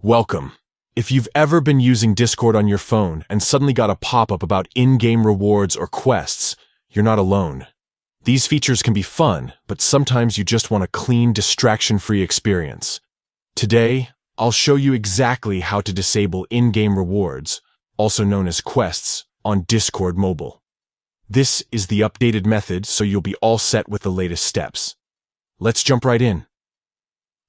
Welcome. If you've ever been using Discord on your phone and suddenly got a pop-up about in-game rewards or quests, you're not alone. These features can be fun, but sometimes you just want a clean, distraction-free experience. Today, I'll show you exactly how to disable in-game rewards, also known as quests, on Discord Mobile. This is the updated method, so you'll be all set with the latest steps. Let's jump right in.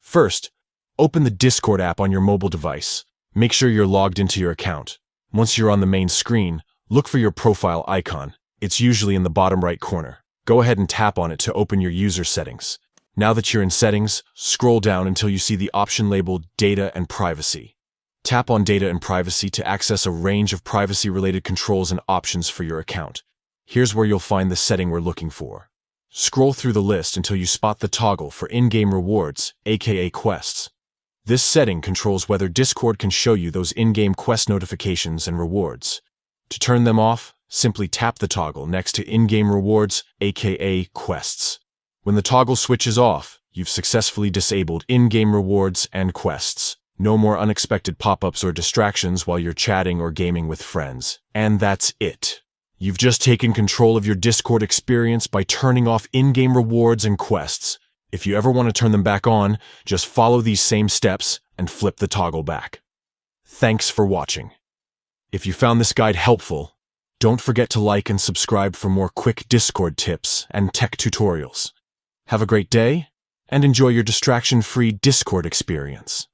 First, open the Discord app on your mobile device. Make sure you're logged into your account. Once you're on the main screen, look for your profile icon. It's usually in the bottom right corner. Go ahead and tap on it to open your user settings. Now that you're in settings, scroll down until you see the option labeled Data and Privacy. Tap on Data and Privacy to access a range of privacy-related controls and options for your account. Here's where you'll find the setting we're looking for. Scroll through the list until you spot the toggle for in-game rewards, aka quests. This setting controls whether Discord can show you those in-game quest notifications and rewards. To turn them off, simply tap the toggle next to in-game rewards, aka quests. When the toggle switches off, you've successfully disabled in-game rewards and quests. No more unexpected pop-ups or distractions while you're chatting or gaming with friends. And that's it. You've just taken control of your Discord experience by turning off in-game rewards and quests. If you ever want to turn them back on, just follow these same steps and flip the toggle back. Thanks for watching. If you found this guide helpful, don't forget to like and subscribe for more quick Discord tips and tech tutorials. Have a great day, and enjoy your distraction-free Discord experience.